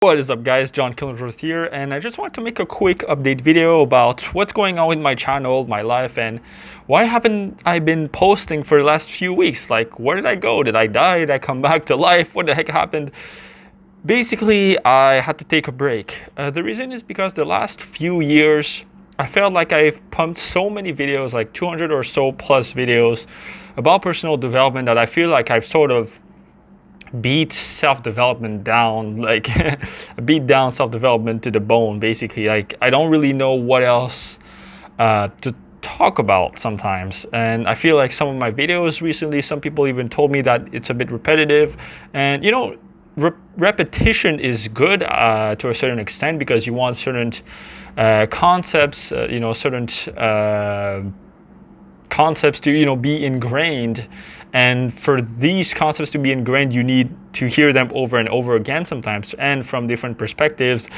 What is up, guys? John Killingsworth here, and I just want to make a quick update video about what's going on with my channel, my life, and why haven't I been posting for the last few weeks. Like, where did I go? Did I die? Did I come back to life? What the heck happened? Basically, I had to take a break. The reason is because the last few years, I felt like I've pumped so many videos, like 200 or so plus videos about personal development, that I feel like I've sort of beat self-development down, like beat down self-development to the bone, basically. Like, I don't really know what else to talk about sometimes, and I feel like some of my videos recently, some people even told me that it's a bit repetitive, and you know, repetition is good to a certain extent, because you want certain concepts, certain concepts to be ingrained, and for these concepts to be ingrained, you need to hear them over and over again sometimes, and from different perspectives.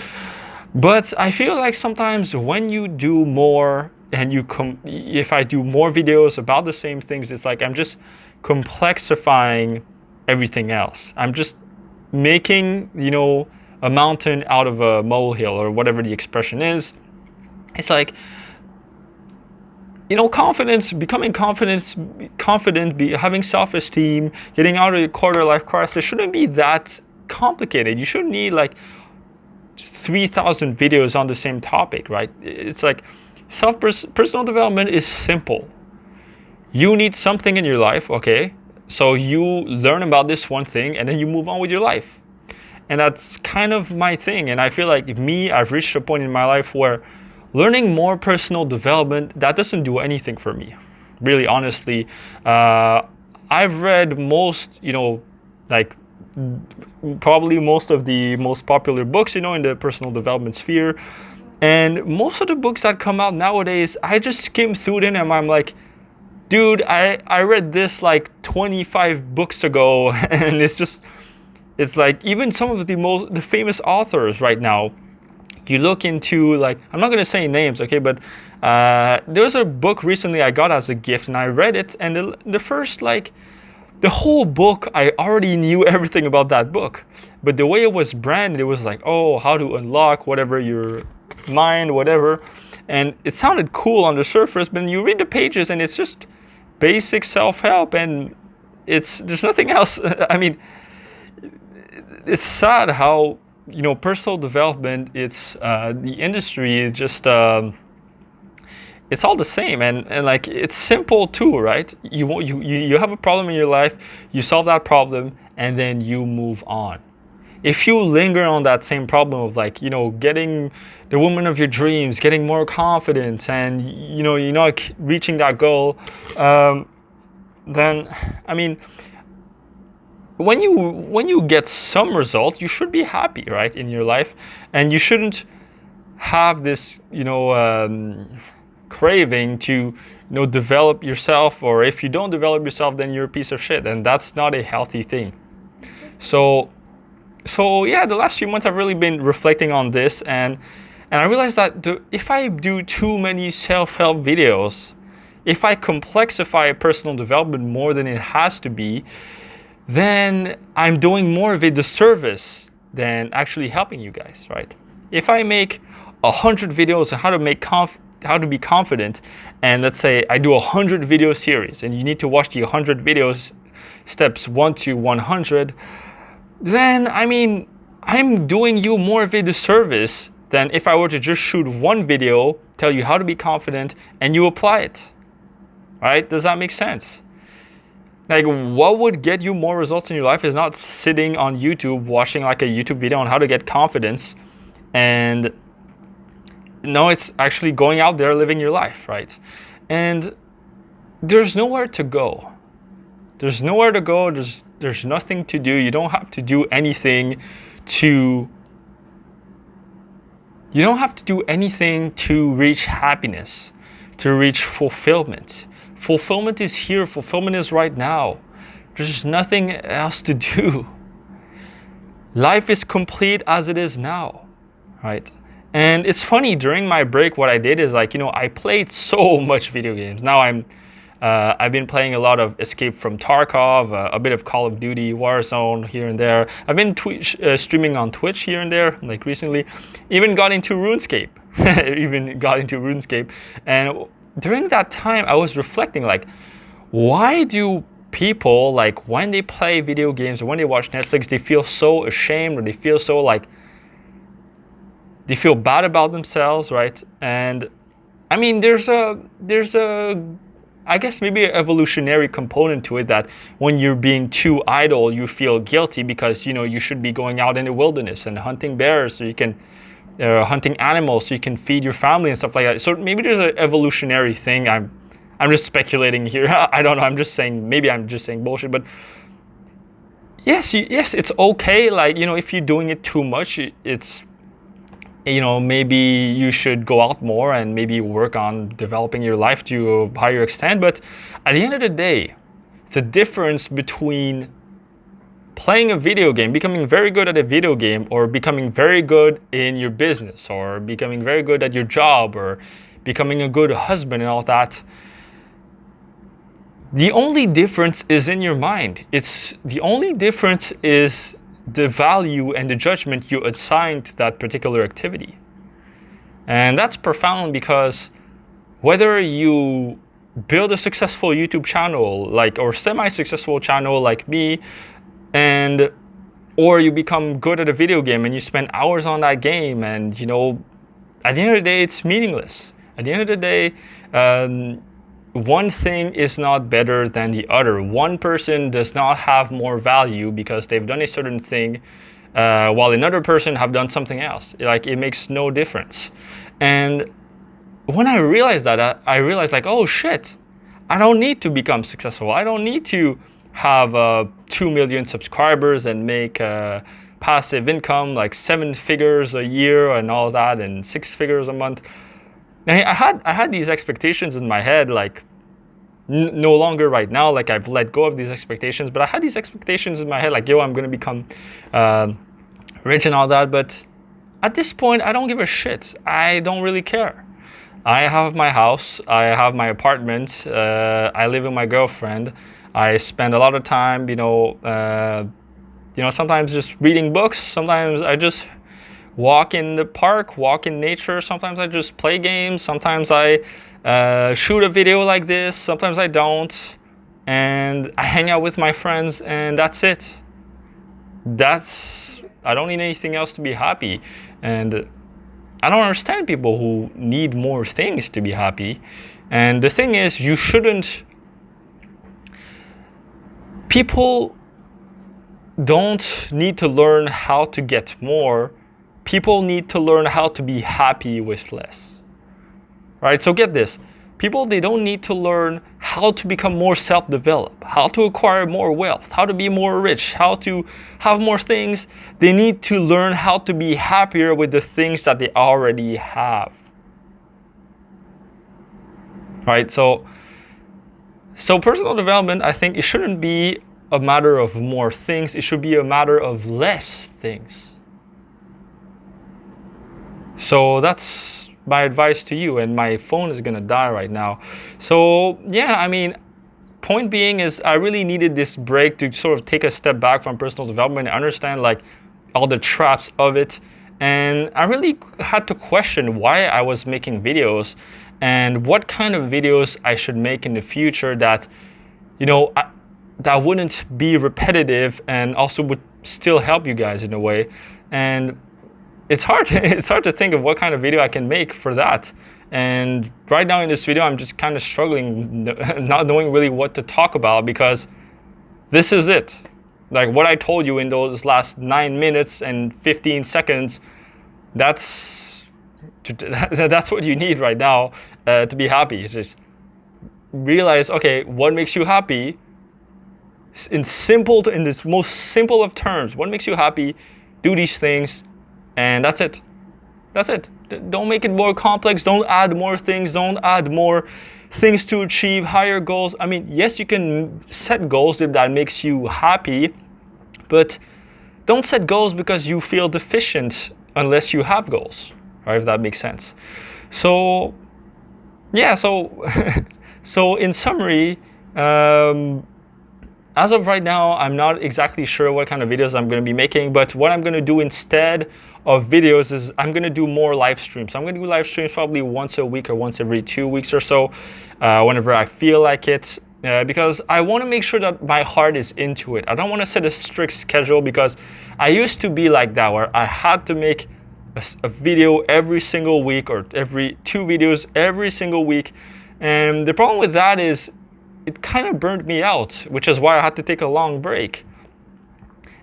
But I feel like sometimes when you do more, and if I do more videos about the same things, it's like I'm just complexifying everything else. I'm just making a mountain out of a molehill, or whatever the expression is. It's like, confidence, becoming confident, having self-esteem, getting out of your quarter-life crisis shouldn't be that complicated. You shouldn't need like 3,000 videos on the same topic, right? It's like personal development is simple. You need something in your life, okay? So you learn about this one thing, and then you move on with your life. And that's kind of my thing. And I feel like I've reached a point in my life where learning more personal development, that doesn't do anything for me, really, honestly. I've read probably most of the most popular books, in the personal development sphere. And most of the books that come out nowadays, I just skim through them and I'm like, dude, I read this like 25 books ago. And it's like, even some of the famous authors right now, you look into, like, I'm not going to say names, okay, but there was a book recently I got as a gift, and I read it, and the whole book, I already knew everything about that book. But the way it was branded, it was like, oh, how to unlock whatever your mind, whatever. And it sounded cool on the surface, but you read the pages and it's just basic self-help, and there's nothing else. I mean, it's sad how personal development, it's the industry is just it's all the same, and like, it's simple too, right? You have a problem in your life, you solve that problem, and then you move on. If you linger on that same problem of, like, getting the woman of your dreams, getting more confident, and you're not reaching that goal, then, I mean, when you get some results, you should be happy, right, in your life, and you shouldn't have this craving to develop yourself, or if you don't develop yourself, then you're a piece of shit, and that's not a healthy thing. So yeah, the last few months I've really been reflecting on this, and I realized that if I do too many self-help videos, if I complexify personal development more than it has to be, then I'm doing more of a disservice than actually helping you guys, right? If I make 100 videos on how to be confident, and let's say I do 100 video series, and you need to watch the 100 videos, steps 1 to 100, then, I mean, I'm doing you more of a disservice than if I were to just shoot one video, tell you how to be confident, and you apply it, right? Does that make sense? Like, what would get you more results in your life is not sitting on YouTube watching like a YouTube video on how to get confidence, and no, it's actually going out there living your life, right? And there's nowhere to go. There's nowhere to go. There's nothing to do. You don't have to do anything to reach happiness, to reach fulfillment. Fulfillment is here. Fulfillment is right now. There's nothing else to do. Life is complete as it is now, right? And it's funny, during my break, what I did is, like, I played so much video games. Now I'm I've been playing a lot of Escape from Tarkov, a bit of Call of Duty, Warzone here and there. I've been streaming on Twitch here and there, like recently. Even got into RuneScape. And during that time, I was reflecting, like, why do people, like, when they play video games or when they watch Netflix, they feel so ashamed, or they feel so, like, they feel bad about themselves, right? And I mean, there's a I guess maybe an evolutionary component to it, that when you're being too idle, you feel guilty because, you know, you should be going out in the wilderness and hunting bears so you can hunting animals so you can feed your family and stuff like that. So maybe there's an evolutionary thing. I'm just speculating here. I don't know. Maybe I'm just saying bullshit. But yes, it's okay. Like, you know, if you're doing it too much, it's, you know, maybe you should go out more and maybe work on developing your life to a higher extent. But at the end of the day, the difference between playing a video game, becoming very good at a video game, or becoming very good in your business, or becoming very good at your job, or becoming a good husband and all that, the only difference is in your mind. The only difference is the value and the judgment you assign to that particular activity. And that's profound, because whether you build a successful YouTube channel, like, or semi-successful channel like me, or you become good at a video game and you spend hours on that game, and, you know, at the end of the day, it's meaningless. At the end of the day, one thing is not better than the other. One person does not have more value because they've done a certain thing, while another person have done something else. Like, it makes no difference. And when I realized that, I realized, like, oh shit, I don't need to become successful. I don't need to have 2 million subscribers and make passive income, like 7 figures a year and all that, and 6 figures a month. And I had these expectations in my head, like, no longer right now, like, I've let go of these expectations, but I had these expectations in my head, like, yo, I'm gonna become rich and all that. But at this point, I don't give a shit. I don't really care. I have my house, I have my apartment, I live with my girlfriend. I spend a lot of time, sometimes just reading books. Sometimes I just walk in the park, walk in nature. Sometimes I just play games. Sometimes I shoot a video like this. Sometimes I don't. And I hang out with my friends, and that's it. I don't need anything else to be happy. And I don't understand people who need more things to be happy. And the thing is, people don't need to learn how to get more. People need to learn how to be happy with less. Right? So get this. People, they don't need to learn how to become more self-developed, how to acquire more wealth, how to be more rich, how to have more things. They need to learn how to be happier with the things that they already have. Right? So personal development, I think it shouldn't be a matter of more things. It should be a matter of less things. So that's my advice to you. And my phone is gonna die right now. So yeah, I mean, point being is, I really needed this break to sort of take a step back from personal development and understand, like, all the traps of it. And I really had to question why I was making videos and what kind of videos I should make in the future that, that wouldn't be repetitive and also would still help you guys in a way. And it's hard to think of what kind of video I can make for that. And right now in this video, I'm just kind of struggling, not knowing really what to talk about, because this is it. Like, what I told you in those last 9 minutes and 15 seconds, that's what you need right now to be happy. It's just realize, okay, what makes you happy? In this most simple of terms, what makes you happy? Do these things, and that's it. That's it. Don't make it more complex. Don't add more things. Don't add more things to achieve higher goals. I mean, yes, you can set goals if that makes you happy, but don't set goals because you feel deficient unless you have goals, right? If that makes sense. So, yeah, So in summary, as of right now, I'm not exactly sure what kind of videos I'm going to be making, but what I'm going to do instead of videos is I'm going to do more live streams. I'm going to do live streams probably once a week or once every 2 weeks or so, whenever I feel like it, because I want to make sure that my heart is into it. I don't want to set a strict schedule, because I used to be like that, where I had to make a video every single week, or every 2 videos every single week. And the problem with that is it kind of burned me out, which is why I had to take a long break.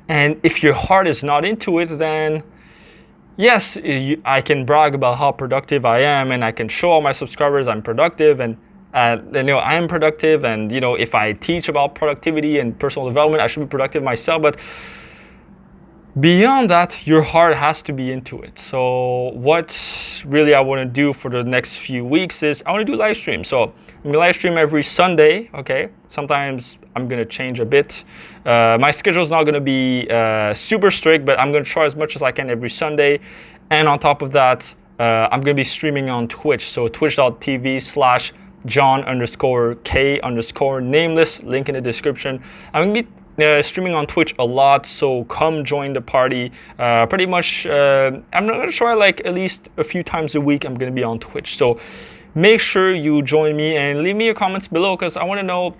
And if your heart is not into it, then yes, I can brag about how productive I am, and I can show all my subscribers I'm productive, and I am productive, and if I teach about productivity and personal development, I should be productive myself. But beyond that, your heart has to be into it. So what really I want to do for the next few weeks is I want to do live streams. So I'm going to live stream every Sunday, okay? Sometimes I'm going to change a bit. My schedule is not going to be super strict, but I'm going to try as much as I can every Sunday. And on top of that, I'm going to be streaming on Twitch. So twitch.tv/John_K_nameless, link in the description. I'm going to be streaming on Twitch a lot, so come join the party. Pretty much, I'm going to try like at least a few times a week I'm going to be on Twitch. So make sure you join me and leave me your comments below, because I want to know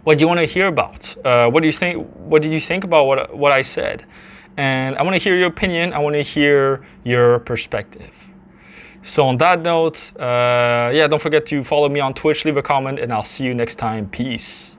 what you want to hear about. What do you think? What did you think about what I said? And I want to hear your opinion. I want to hear your perspective. So on that note, yeah, don't forget to follow me on Twitch, leave a comment, and I'll see you next time. Peace.